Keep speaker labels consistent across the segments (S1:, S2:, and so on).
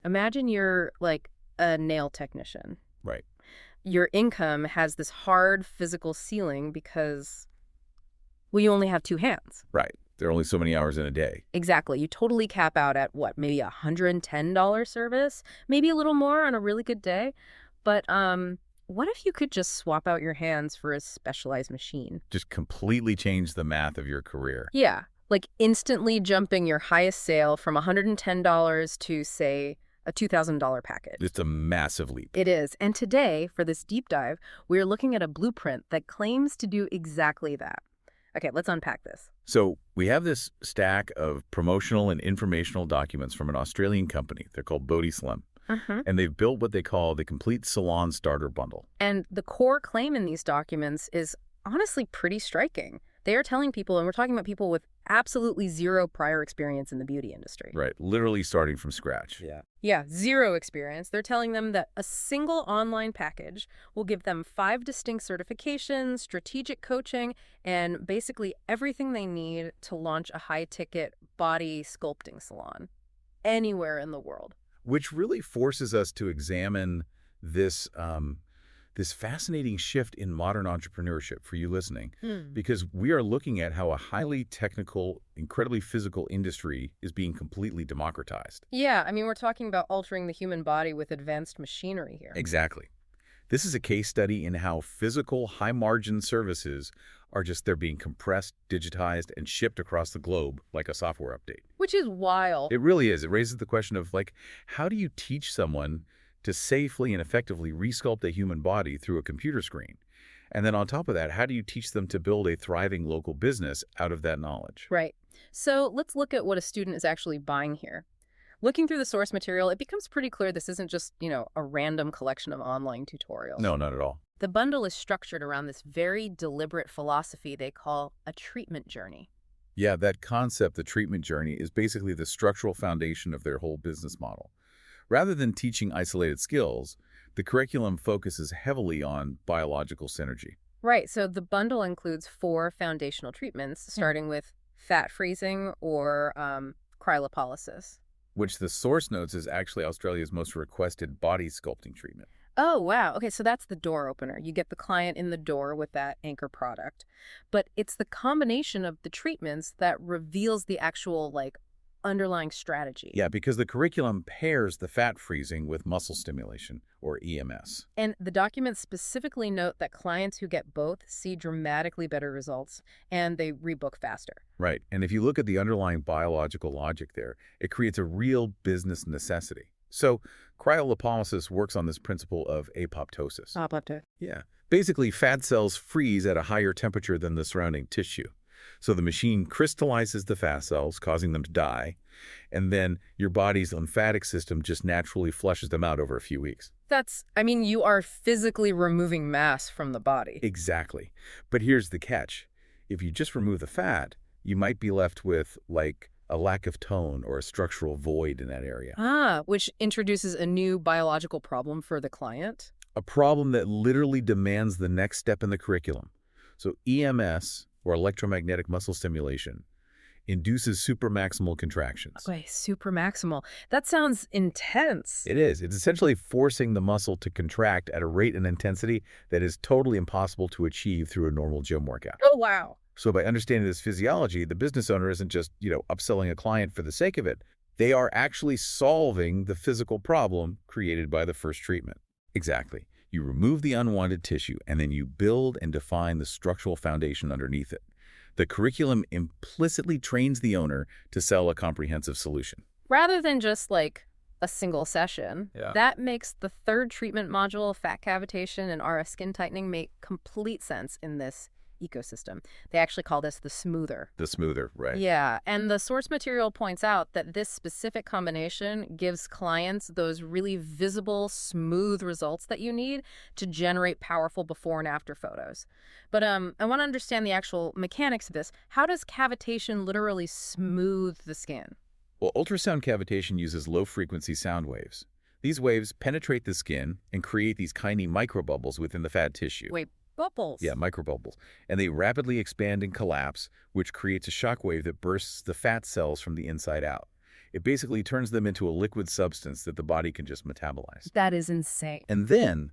S1: Imagine you're like a nail technician.
S2: Right.
S1: Your income has this hard physical ceiling because, well, you only have two hands.
S2: Right. There are only so many hours in a day.
S1: Exactly. You totally cap out at what, maybe a $110 service, maybe a little more on a really good day. But what if you could just swap out your hands for a specialized machine?
S2: Just completely change the math of your career.
S1: Yeah, like instantly jumping your highest sale from $110 to, say, a $2,000 package.
S2: It's a massive leap.
S1: It is. And today, for this deep dive, we're looking at a blueprint that claims to do exactly that. Okay, let's unpack this.
S2: So we have this stack of promotional and informational documents from an Australian company. They're called Bodhi Slim. And they've built what they call the Complete Salon Starter Bundle.
S1: And the core claim in these documents is honestly pretty striking. They are telling people, and we're talking about people with absolutely zero prior experience in the beauty industry.
S2: Right. Literally starting from scratch.
S1: Yeah, zero experience. They're telling them that a single online package will give them 5 distinct certifications, strategic coaching, and basically everything they need to launch a high-ticket body sculpting salon anywhere in the world.
S2: Which really forces us to examine this this fascinating shift in modern entrepreneurship for you listening, because we are looking at how a highly technical, incredibly physical industry is being completely democratized.
S1: Yeah, I mean, we're talking about altering the human body with advanced machinery here.
S2: Exactly. This is a case study in how physical, high-margin services are they're being compressed, digitized, and shipped across the globe like a software update.
S1: Which is wild.
S2: It really is. It raises the question of, like, how do you teach someone to safely and effectively resculpt a human body through a computer screen? And then on top of that, how do you teach them to build a thriving local business out of that knowledge?
S1: Right. So let's look at what a student is actually buying here. Looking through the source material, it becomes pretty clear this isn't just, a random collection of online tutorials.
S2: No, not at all.
S1: The bundle is structured around this very deliberate philosophy they call a treatment journey.
S2: Yeah, that concept, the treatment journey, is basically the structural foundation of their whole business model. Rather than teaching isolated skills, the curriculum focuses heavily on biological synergy.
S1: Right, so the bundle includes 4 foundational treatments, starting with fat freezing or cryolipolysis.
S2: Which the source notes is actually Australia's most requested body sculpting treatment.
S1: Oh, wow. Okay, so that's the door opener. You get the client in the door with that anchor product. But it's the combination of the treatments that reveals the actual, underlying strategy.
S2: Yeah, because the curriculum pairs the fat freezing with muscle stimulation, or EMS.
S1: And the documents specifically note that clients who get both see dramatically better results, and they rebook faster.
S2: Right, and if you look at the underlying biological logic there, it creates a real business necessity. So cryolipolysis works on this principle of apoptosis.
S1: Apoptosis.
S2: Yeah, basically fat cells freeze at a higher temperature than the surrounding tissue. So the machine crystallizes the fat cells, causing them to die, and then your body's lymphatic system just naturally flushes them out over a few weeks.
S1: You are physically removing mass from the body.
S2: Exactly. But here's the catch. If you just remove the fat, you might be left with, a lack of tone or a structural void in that area.
S1: Which introduces a new biological problem for the client.
S2: A problem that literally demands the next step in the curriculum. So EMS, or electromagnetic muscle stimulation, induces supramaximal contractions.
S1: Okay, supramaximal. That sounds intense.
S2: It is. It's essentially forcing the muscle to contract at a rate and intensity that is totally impossible to achieve through a normal gym workout.
S1: Oh, wow.
S2: So by understanding this physiology, the business owner isn't just, upselling a client for the sake of it. They are actually solving the physical problem created by the first treatment. Exactly. You remove the unwanted tissue, and then you build and define the structural foundation underneath it. The curriculum implicitly trains the owner to sell a comprehensive solution.
S1: Rather than just, a single session, that makes the third treatment module, fat cavitation and RF skin tightening, make complete sense in this ecosystem. They actually call this the smoother.
S2: The smoother, right.
S1: Yeah, and the source material points out that this specific combination gives clients those really visible, smooth results that you need to generate powerful before and after photos. But I want to understand the actual mechanics of this. How does cavitation literally smooth the skin?
S2: Well, ultrasound cavitation uses low-frequency sound waves. These waves penetrate the skin and create these tiny microbubbles within the fat tissue.
S1: Wait, bubbles?
S2: Yeah, microbubbles. And they rapidly expand and collapse, which creates a shock wave that bursts the fat cells from the inside out. It basically turns them into a liquid substance that the body can just metabolize.
S1: That is insane.
S2: And then,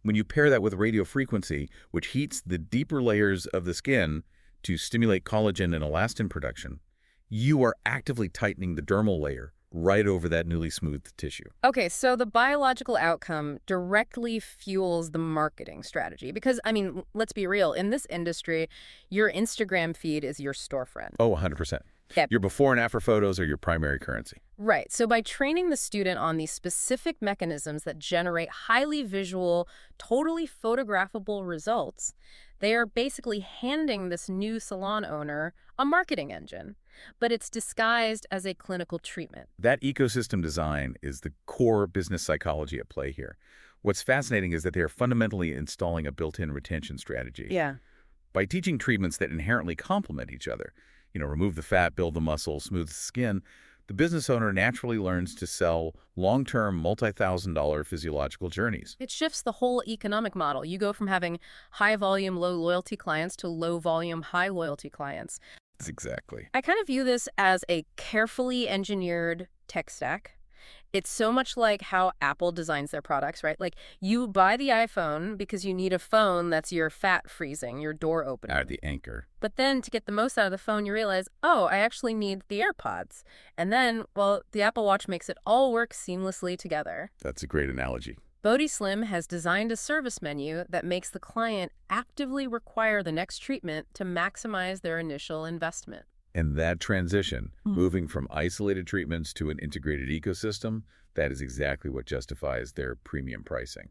S2: when you pair that with radio frequency, which heats the deeper layers of the skin to stimulate collagen and elastin production, you are actively tightening the dermal layer right over that newly smoothed tissue.
S1: Okay, so the biological outcome directly fuels the marketing strategy. Because, I mean, let's be real. In this industry, your Instagram feed is your storefront.
S2: Oh, 100%.
S1: Yep.
S2: Your before and after photos are your primary currency.
S1: Right. So by training the student on these specific mechanisms that generate highly visual, totally photographable results, they are basically handing this new salon owner a marketing engine, but it's disguised as a clinical treatment.
S2: That ecosystem design is the core business psychology at play here. What's fascinating is that they are fundamentally installing a built-in retention strategy.
S1: Yeah.
S2: By teaching treatments that inherently complement each other, remove the fat, build the muscle, smooth the skin, the business owner naturally learns to sell long-term, multi-thousand-dollar physiological journeys.
S1: It shifts the whole economic model. You go from having high-volume, low-loyalty clients to low-volume, high-loyalty clients.
S2: Exactly.
S1: I kind of view this as a carefully engineered tech stack. It's so much like how Apple designs their products, right? Like, you buy the iPhone because you need a phone that's your fat freezing, your door opening.
S2: The anchor.
S1: But then to get the most out of the phone, you realize, oh, I actually need the AirPods. And then, well, the Apple Watch makes it all work seamlessly together.
S2: That's a great analogy.
S1: Body Slim has designed a service menu that makes the client actively require the next treatment to maximize their initial investment.
S2: And that transition, moving from isolated treatments to an integrated ecosystem, that is exactly what justifies their premium pricing.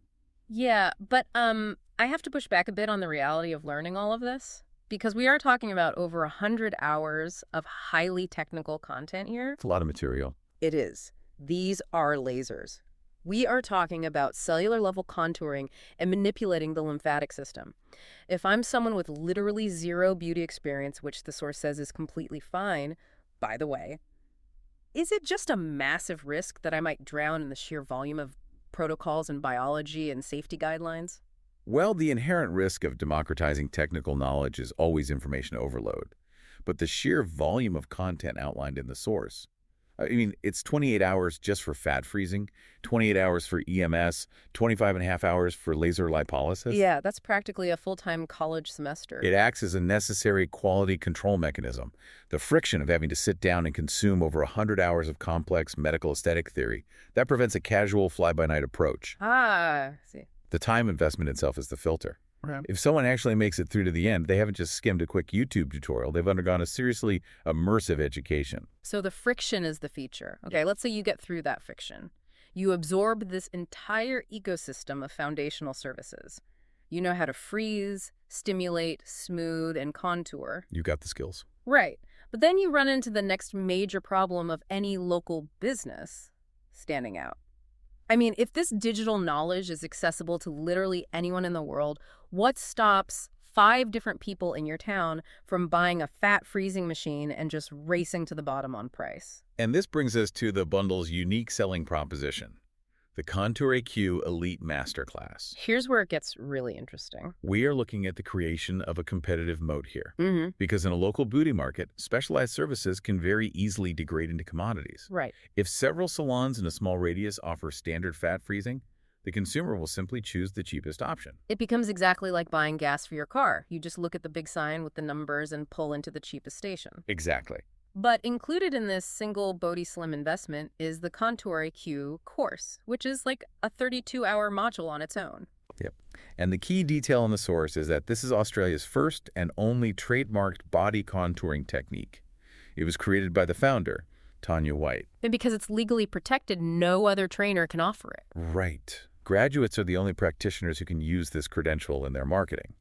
S1: Yeah, but I have to push back a bit on the reality of learning all of this, because we are talking about over 100 hours of highly technical content here.
S2: It's a lot of material.
S1: It is. These are lasers. We are talking about cellular level contouring and manipulating the lymphatic system. If I'm someone with literally zero beauty experience, which the source says is completely fine, by the way, is it just a massive risk that I might drown in the sheer volume of protocols and biology and safety guidelines?
S2: Well, the inherent risk of democratizing technical knowledge is always information overload. But the sheer volume of content outlined in the source, it's 28 hours just for fat freezing, 28 hours for EMS, 25 and a half hours for laser lipolysis.
S1: Yeah, that's practically a full-time college semester.
S2: It acts as a necessary quality control mechanism. The friction of having to sit down and consume over 100 hours of complex medical aesthetic theory, that prevents a casual fly-by-night approach.
S1: I see.
S2: The time investment itself is the filter.
S3: Right.
S2: If someone actually makes it through to the end, they haven't just skimmed a quick YouTube tutorial. They've undergone a seriously immersive education.
S1: So the friction is the feature. Okay, let's say you get through that friction. You absorb this entire ecosystem of foundational services. You know how to freeze, stimulate, smooth, and contour.
S2: You got the skills.
S1: Right. But then you run into the next major problem of any local business: standing out. I mean, if this digital knowledge is accessible to literally anyone in the world, what stops 5 different people in your town from buying a fat freezing machine and just racing to the bottom on price?
S2: And this brings us to the bundle's unique selling proposition, the Contour AQ Elite Masterclass.
S1: Here's where it gets really interesting.
S2: We are looking at the creation of a competitive moat here.
S1: Mm-hmm.
S2: Because in a local beauty market, specialized services can very easily degrade into commodities.
S1: Right.
S2: If several salons in a small radius offer standard fat freezing, the consumer will simply choose the cheapest option.
S1: It becomes exactly like buying gas for your car. You just look at the big sign with the numbers and pull into the cheapest station.
S2: Exactly.
S1: But included in this single Body Slim investment is the Contour AQ course, which is like a 32-hour module on its own.
S2: Yep. And the key detail in the source is that this is Australia's first and only trademarked body contouring technique. It was created by the founder, Tanya White.
S1: And because it's legally protected, no other trainer can offer it.
S2: Right. Graduates are the only practitioners who can use this credential in their marketing.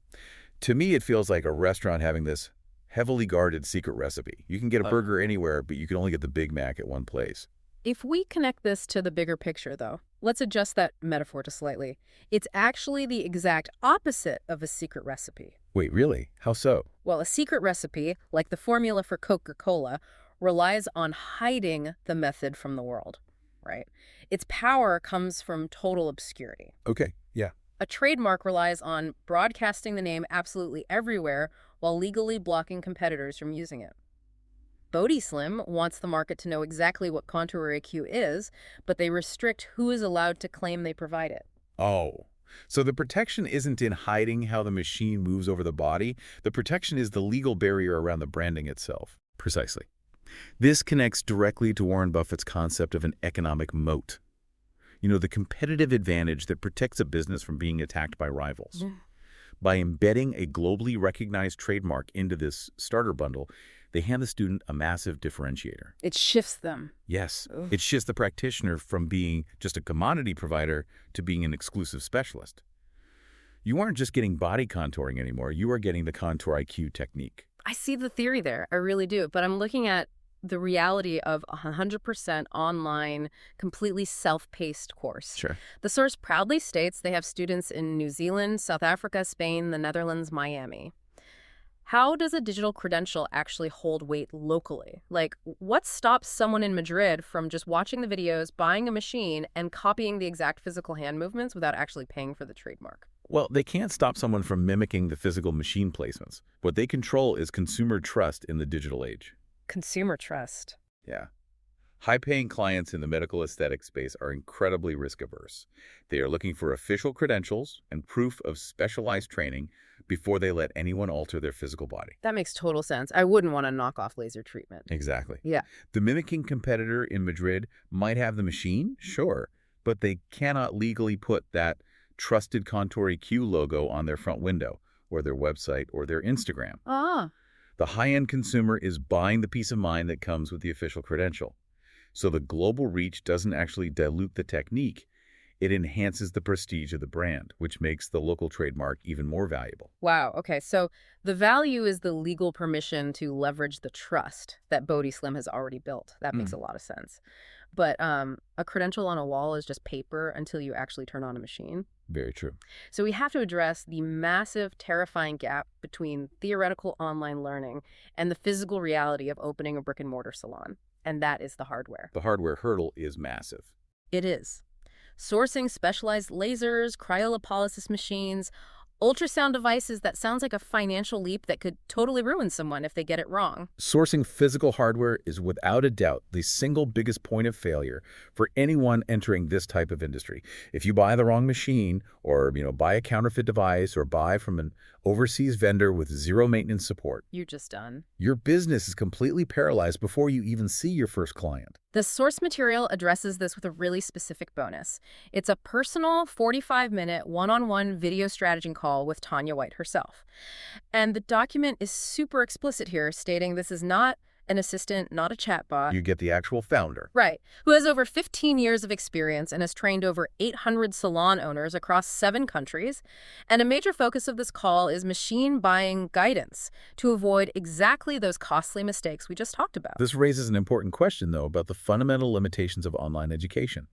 S2: To me, it feels like a restaurant having this heavily guarded secret recipe. You can get a burger anywhere, but you can only get the Big Mac at one place.
S1: If we connect this to the bigger picture, though, let's adjust that metaphor to slightly. It's actually the exact opposite of a secret recipe.
S2: Wait, really? How so?
S1: Well, a secret recipe, like the formula for Coca-Cola, relies on hiding the method from the world, right? Its power comes from total obscurity.
S2: Okay, yeah.
S1: A trademark relies on broadcasting the name absolutely everywhere while legally blocking competitors from using it. BodySlim wants the market to know exactly what contour IQ is, but they restrict who is allowed to claim they provide it.
S2: Oh. So the protection isn't in hiding how the machine moves over the body. The protection is the legal barrier around the branding itself. Precisely. This connects directly to Warren Buffett's concept of an economic moat. You know, the competitive advantage that protects a business from being attacked by rivals. By embedding a globally recognized trademark into this starter bundle, they hand the student a massive differentiator.
S1: It shifts them.
S2: Yes,
S1: Ugh.
S2: it shifts the practitioner from being just a commodity provider to being an exclusive specialist. You aren't just getting body contouring anymore, you are getting the Contour IQ technique.
S1: I see the theory there. I really do. But I'm looking at the reality of a 100% online, completely self-paced course.
S2: Sure.
S1: The source proudly states they have students in New Zealand, South Africa, Spain, the Netherlands, Miami. How does a digital credential actually hold weight locally? Like, what stops someone in Madrid from just watching the videos, buying a machine, and copying the exact physical hand movements without actually paying for the trademark?
S2: Well, they can't stop someone from mimicking the physical machine placements. What they control is consumer trust in the digital age.
S1: Consumer trust.
S2: Yeah. High-paying clients in the medical aesthetic space are incredibly risk-averse. They are looking for official credentials and proof of specialized training before they let anyone alter their physical body.
S1: That makes total sense. I wouldn't want to knock off laser treatment.
S2: Exactly.
S1: Yeah.
S2: The mimicking competitor in Madrid might have the machine, sure, but they cannot legally put that trusted Contour EQ logo on their front window or their website or their Instagram.
S1: Ah.
S2: The high-end consumer is buying the peace of mind that comes with the official credential. So the global reach doesn't actually dilute the technique. It enhances the prestige of the brand, which makes the local trademark even more valuable.
S1: Wow. Okay. So the value is the legal permission to leverage the trust that BodySlim has already built. That makes a lot of sense. But a credential on a wall is just paper until you actually turn on a machine.
S2: Very true.
S1: So we have to address the massive, terrifying gap between theoretical online learning and the physical reality of opening a brick-and-mortar salon. And that is the hardware.
S2: The hardware hurdle is massive.
S1: It is. Sourcing specialized lasers, cryolipolysis machines, ultrasound devices, that sounds like a financial leap that could totally ruin someone if they get it wrong.
S2: Sourcing physical hardware is without a doubt the single biggest point of failure for anyone entering this type of industry. If you buy the wrong machine or, buy a counterfeit device or buy from an overseas vendor with zero maintenance support,
S1: You're just done.
S2: your business is completely paralyzed before you even see your first client.
S1: The source material addresses this with a really specific bonus. It's a personal 45-minute one-on-one video strategy call with Tanya White herself. And the document is super explicit here, stating this is not an assistant, not a chatbot.
S2: You get the actual founder.
S1: Right, who has over 15 years of experience and has trained over 800 salon owners across 7 countries. And a major focus of this call is machine buying guidance to avoid exactly those costly mistakes we just talked about.
S2: This raises an important question, though, about the fundamental limitations of online education.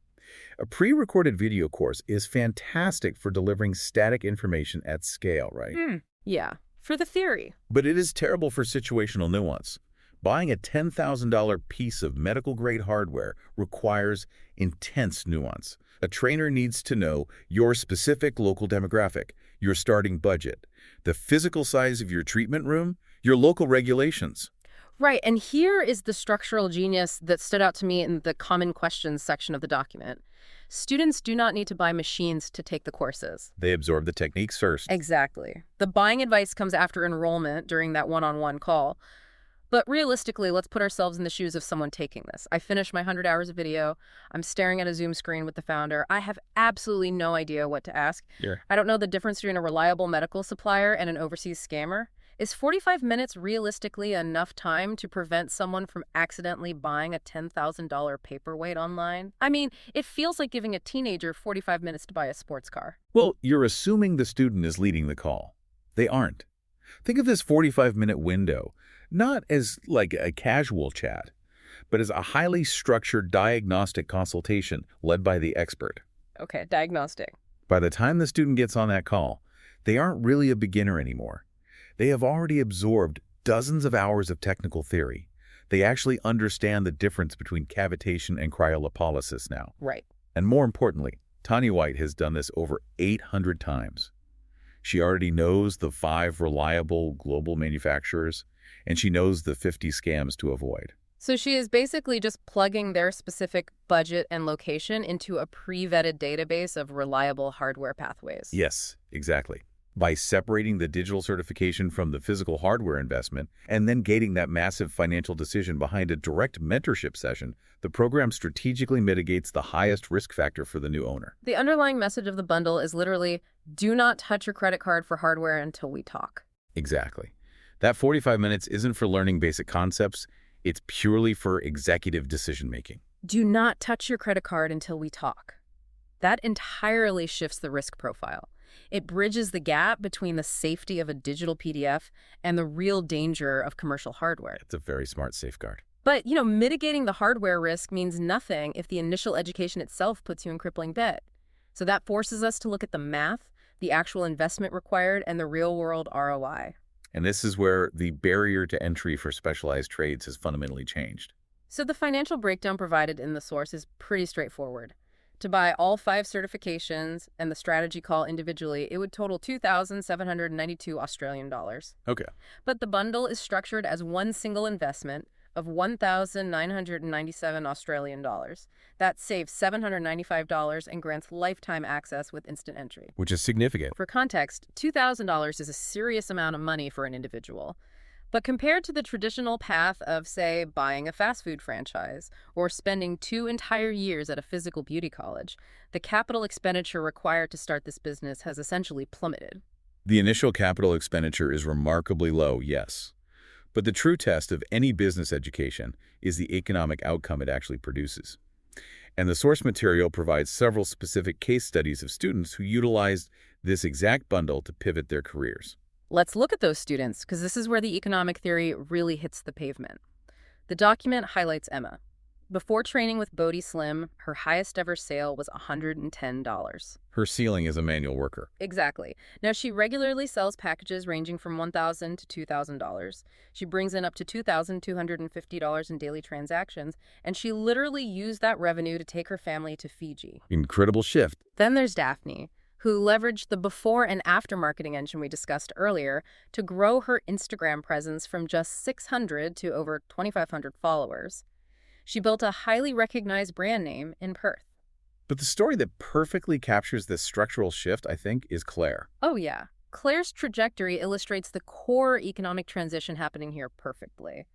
S2: A pre-recorded video course is fantastic for delivering static information at scale, right?
S1: Yeah, for the theory.
S2: But it is terrible for situational nuance. Buying a $10,000 piece of medical-grade hardware requires intense nuance. A trainer needs to know your specific local demographic, your starting budget, the physical size of your treatment room, your local regulations.
S1: Right, and here is the structural genius that stood out to me in the common questions section of the document. Students do not need to buy machines to take the courses.
S2: They absorb the techniques first.
S1: Exactly. The buying advice comes after enrollment during that one-on-one call. But realistically, let's put ourselves in the shoes of someone taking this. I finished my 100 hours of video. I'm staring at a Zoom screen with the founder. I have absolutely no idea what to ask.
S2: Yeah.
S1: I don't know the difference between a reliable medical supplier and an overseas scammer. Is 45 minutes realistically enough time to prevent someone from accidentally buying a $10,000 paperweight online? I mean, it feels like giving a teenager 45 minutes to buy a sports car.
S2: Well, you're assuming the student is leading the call. They aren't. Think of this 45-minute window not as like a casual chat, but as a highly structured diagnostic consultation led by the expert.
S1: Okay, diagnostic.
S2: By the time the student gets on that call, they aren't really a beginner anymore. They have already absorbed dozens of hours of technical theory. They actually understand the difference between cavitation and cryolipolysis now.
S1: Right.
S2: And more importantly, Tanya White has done this over 800 times. She already knows the 5 reliable global manufacturers, and she knows the 50 scams to avoid.
S1: So she is basically just plugging their specific budget and location into a pre-vetted database of reliable hardware pathways.
S2: Yes, exactly. By separating the digital certification from the physical hardware investment and then gating that massive financial decision behind a direct mentorship session, the program strategically mitigates the highest risk factor for the new owner.
S1: The underlying message of the bundle is literally, do not touch your credit card for hardware until we talk.
S2: Exactly. That 45 minutes isn't for learning basic concepts. It's purely for executive decision-making.
S1: Do not touch your credit card until we talk. That entirely shifts the risk profile. It bridges the gap between the safety of a digital PDF and the real danger of commercial hardware.
S2: It's a very smart safeguard.
S1: But, mitigating the hardware risk means nothing if the initial education itself puts you in crippling debt. So that forces us to look at the math, the actual investment required, and the real-world ROI.
S2: And this is where the barrier to entry for specialized trades has fundamentally changed.
S1: So the financial breakdown provided in the source is pretty straightforward. To buy all 5 certifications and the strategy call individually, it would total 2,792 Australian dollars.
S2: Okay.
S1: But the bundle is structured as one single investment of 1,997 Australian dollars. That saves $795 and grants lifetime access with instant entry.
S2: Which is significant.
S1: For context, $2,000 is a serious amount of money for an individual. But compared to the traditional path of, say, buying a fast food franchise or spending 2 entire years at a physical beauty college, the capital expenditure required to start this business has essentially plummeted.
S2: The initial capital expenditure is remarkably low, yes. But the true test of any business education is the economic outcome it actually produces. And the source material provides several specific case studies of students who utilized this exact bundle to pivot their careers.
S1: Let's look at those students, because this is where the economic theory really hits the pavement. The document highlights Emma. Before training with Bodhi Slim, her highest ever sale was $110.
S2: Her ceiling is a manual worker.
S1: Exactly. Now, she regularly sells packages ranging from $1,000 to $2,000. She brings in up to $2,250 in daily transactions, and she literally used that revenue to take her family to Fiji.
S2: Incredible shift.
S1: Then there's Daphne, who leveraged the before and after marketing engine we discussed earlier to grow her Instagram presence from just 600 to over 2,500 followers. She built a highly recognized brand name in Perth.
S2: But the story that perfectly captures this structural shift, I think, is Claire.
S1: Oh, yeah. Claire's trajectory illustrates the core economic transition happening here perfectly.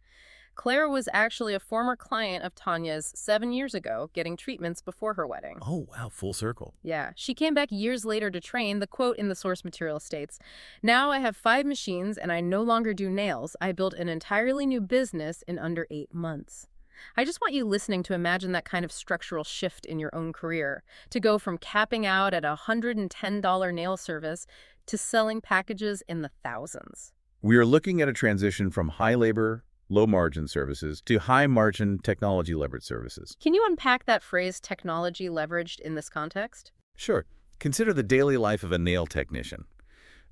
S1: Claire was actually a former client of Tanya's 7 years ago, getting treatments before her wedding.
S2: Oh, wow, full circle.
S1: Yeah, she came back years later to train. The quote in the source material states, "Now I have 5 machines and I no longer do nails. I built an entirely new business in under 8 months." I just want you listening to imagine that kind of structural shift in your own career, to go from capping out at a $110 nail service to selling packages in the thousands.
S2: We are looking at a transition from high labor, low-margin services to high-margin technology-leveraged services.
S1: Can you unpack that phrase, technology leveraged, in this context?
S2: Sure. Consider the daily life of a nail technician.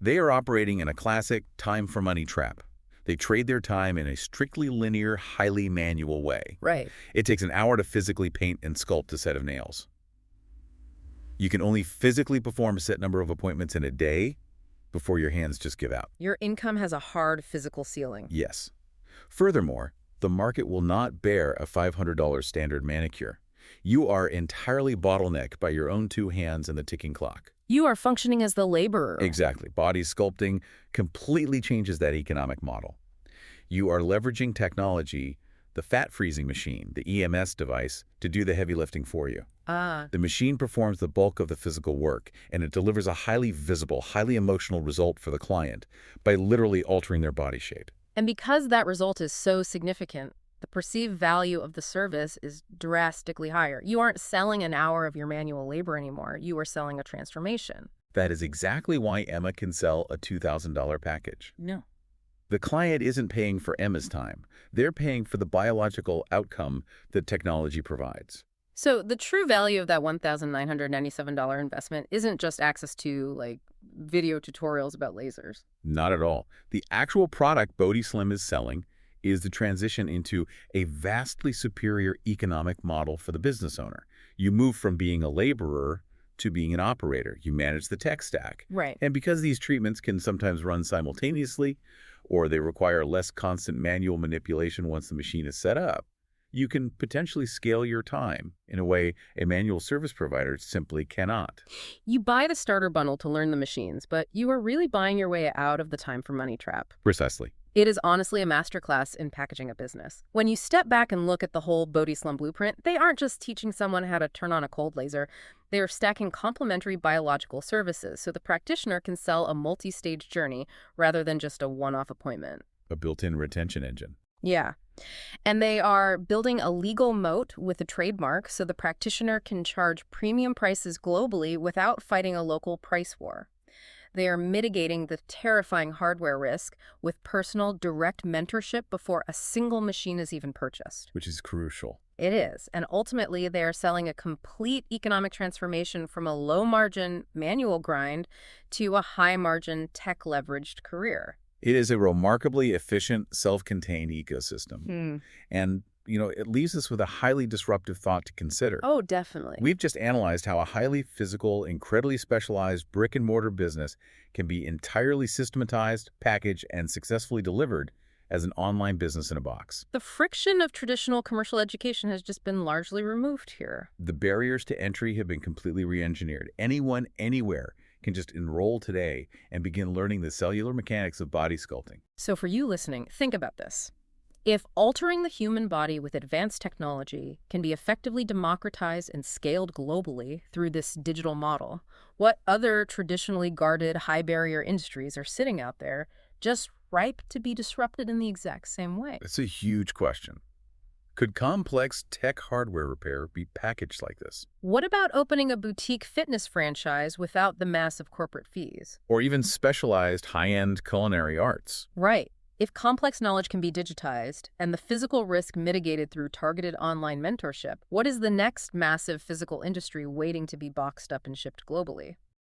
S2: They are operating in a classic time-for-money trap. They trade their time in a strictly linear, highly manual way.
S1: Right.
S2: It takes an hour to physically paint and sculpt a set of nails. You can only physically perform a set number of appointments in a day before your hands just give out.
S1: Your income has a hard physical ceiling.
S2: Yes. Furthermore, the market will not bear a $500 standard manicure. You are entirely bottlenecked by your own 2 hands and the ticking clock.
S1: You are functioning as the laborer.
S2: Exactly. Body sculpting completely changes that economic model. You are leveraging technology, the fat freezing machine, the EMS device, to do the heavy lifting for you. The machine performs the bulk of the physical work, and it delivers a highly visible, highly emotional result for the client by literally altering their body shape.
S1: And because that result is so significant, the perceived value of the service is drastically higher. You aren't selling an hour of your manual labor anymore. You are selling a transformation.
S2: That is exactly why Emma can sell a $2,000 package.
S1: No.
S2: The client isn't paying for Emma's time. They're paying for the biological outcome that technology provides.
S1: So the true value of that $1,997 investment isn't just access to, video tutorials about lasers.
S2: Not at all. The actual product Bodhi Slim is selling is the transition into a vastly superior economic model for the business owner. You move from being a laborer to being an operator. You manage the tech stack.
S1: Right.
S2: And because these treatments can sometimes run simultaneously, or they require less constant manual manipulation once the machine is set up, you can potentially scale your time in a way a manual service provider simply cannot.
S1: You buy the starter bundle to learn the machines, but you are really buying your way out of the time for money trap.
S2: Precisely.
S1: It is honestly a masterclass in packaging a business. When you step back and look at the whole Bodhi Slum blueprint, they aren't just teaching someone how to turn on a cold laser. They are stacking complementary biological services so the practitioner can sell a multi-stage journey rather than just a one-off appointment.
S2: A built-in retention engine.
S1: Yeah. And they are building a legal moat with a trademark so the practitioner can charge premium prices globally without fighting a local price war. They are mitigating the terrifying hardware risk with personal, direct mentorship before a single machine is even purchased.
S2: Which is crucial.
S1: It is. And ultimately, they are selling a complete economic transformation from a low-margin manual grind to a high-margin tech-leveraged career.
S2: It is a remarkably efficient, self-contained ecosystem. And, it leaves us with a highly disruptive thought to consider.
S1: Oh, definitely.
S2: We've just analyzed how a highly physical, incredibly specialized brick-and-mortar business can be entirely systematized, packaged, and successfully delivered as an online business in a box.
S1: The friction of traditional commercial education has just been largely removed here.
S2: The barriers to entry have been completely re-engineered. Anyone, anywhere can just enroll today and begin learning the cellular mechanics of body sculpting.
S1: So for you listening, think about this. If altering the human body with advanced technology can be effectively democratized and scaled globally through this digital model, what other traditionally guarded high-barrier industries are sitting out there just ripe to be disrupted in the exact same way?
S2: It's a huge question. Could complex tech hardware repair be packaged like this?
S1: What about opening a boutique fitness franchise without the massive corporate fees?
S2: Or even specialized high-end culinary arts?
S1: Right. If complex knowledge can be digitized and the physical risk mitigated through targeted online mentorship, what is the next massive physical industry waiting to be boxed up and shipped globally?